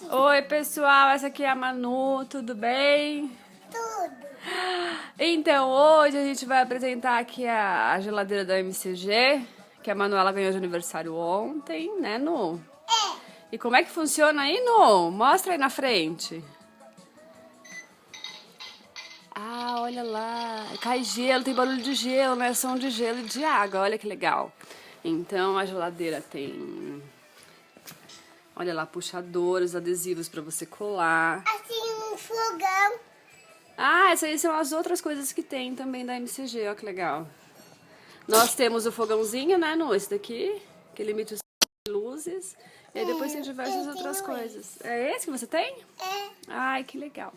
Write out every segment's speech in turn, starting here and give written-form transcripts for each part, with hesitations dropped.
Oi, pessoal, essa aqui é a Manu, tudo bem? Tudo. Então, hoje a gente vai apresentar aqui a geladeira da MCG, que a Manuela ganhou de aniversário ontem, né, Nu? É. E como é que funciona aí, Nu? Mostra aí na frente. Ah, olha lá, cai gelo, tem barulho de gelo, né? Som de gelo e de água, olha que legal. Então, a geladeira tem... Olha lá, puxadores, adesivos pra você colar. Assim, um fogão. Ah, essas aí são as outras coisas que tem também da MCG, ó que legal. Nós temos o fogãozinho, né, no esse daqui, que limita os luzes. E aí depois tem diversas eu outras tenho coisas. É esse que você tem? É. Ai, que legal.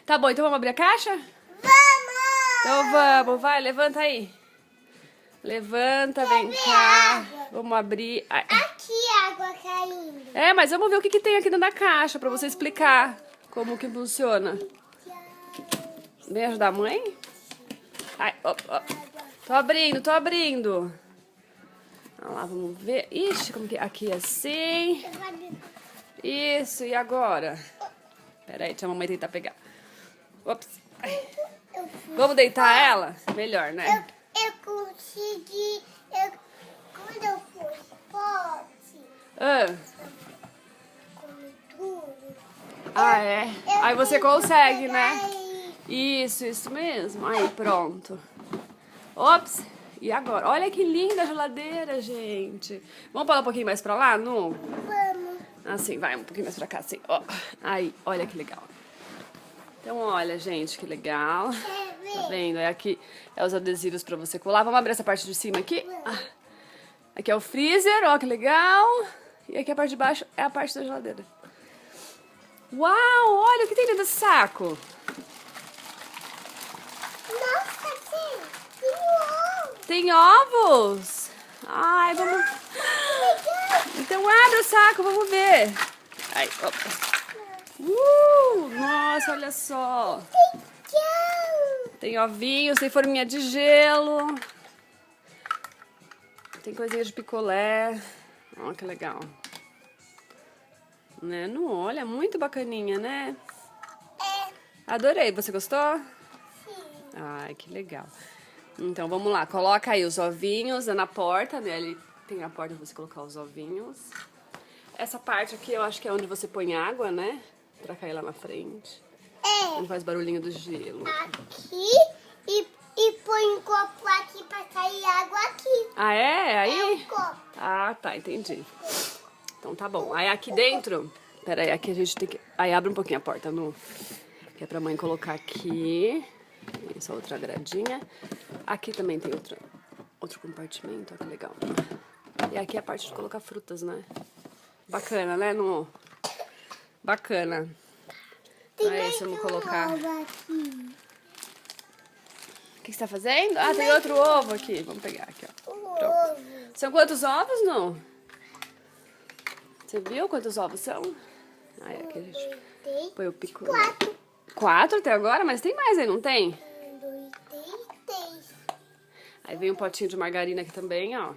Tá bom, então vamos abrir a caixa? Vamos! Então vamos, vai, levanta aí. Levanta, vem cá. Vamos abrir. Ai. Aqui água caindo. É, mas vamos ver o que que tem aqui dentro da caixa pra você explicar como que funciona. Vem ajudar a mãe? Ai, ó, ó. Tô abrindo, tô abrindo. Olha lá, vamos ver. Ixi, como que... Aqui assim. Isso, e agora? Pera aí, deixa a mamãe tentar pegar. Ops. Ai. Vamos deitar ela? Melhor, né? Eu consegui. Quando eu fui forte, Ah, comi tudo. é. Aí você consegue, né? Isso mesmo. Aí, pronto. Ops. E agora? Olha que linda a geladeira, gente. Vamos pular um pouquinho mais pra lá, Nu? Vamos. Assim, vai um pouquinho mais pra cá, assim. Ó. Aí, olha que legal. Então, olha, gente, que legal. Tá vendo? Aí aqui é os adesivos pra você colar. Vamos abrir essa parte de cima aqui. Ah. Aqui é o freezer, ó, que legal. E aqui a parte de baixo é a parte da geladeira. Uau, olha o que tem dentro desse saco. Nossa, tem ovo. Tem ovos. Ai, vamos... Então abre o saco, vamos ver. Ai, opa. Nossa, olha só. Tem ovinhos, tem forminha de gelo. Tem coisinha de picolé. Ó, que legal. Né? Não, olha, muito bacaninha, né? Adorei. Você gostou? Sim. Ai, que legal. Então, vamos lá. Coloca aí os ovinhos na porta, né? Ali tem a porta pra você colocar os ovinhos. Essa parte aqui eu acho que é onde você põe água, né? Pra cair lá na frente. Onde faz barulhinho do gelo. Aqui e põe um copo aqui pra sair água aqui. Ah, é? Aí? Copo. Ah, tá, entendi. Então tá bom. Aí aqui dentro... Pera aí, aqui a gente tem que... Aí abre um pouquinho a porta, Nu. Que é pra mãe colocar aqui. Essa outra gradinha. Aqui também tem outro compartimento, ó que legal. E aqui é a parte de colocar frutas, né? Bacana, né, Nu? Bacana. Aí, vamos colocar... Aqui. O que você tá fazendo? Ah, tem outro ovo aqui. Vamos pegar aqui, ó. O Pronto. ovo. São quantos ovos, Nu? Você viu quantos ovos são? Aí aqui a gente põe o picolé. 4. 4 até agora? Mas tem mais aí, não tem? 1, 2, 3. Aí vem um potinho de margarina aqui também, ó.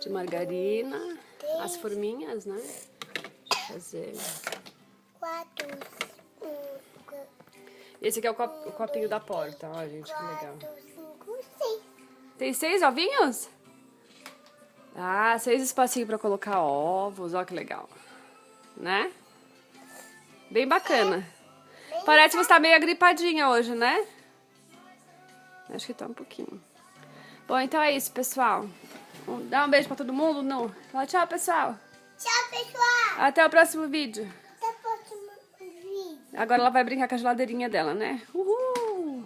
De margarina. As forminhas, né? Deixa eu fazer. 4, 5, Esse aqui é o copinho da porta, ó, gente, que legal. 5, 6. Tem 6 ovinhos? Ah, 6 espacinhos pra colocar ovos, ó que legal. Né? Bem bacana. Parece que você tá meio agripadinha hoje, né? Acho que tá um pouquinho. Bom, então é isso, pessoal. Dá um beijo pra todo mundo, não? Fala tchau, pessoal. Tchau, pessoal. Até o próximo vídeo. Até o próximo vídeo. Agora ela vai brincar com a geladeirinha dela, né? Uhul!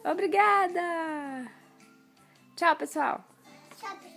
Obrigada! Tchau, pessoal. Tchau, pessoal.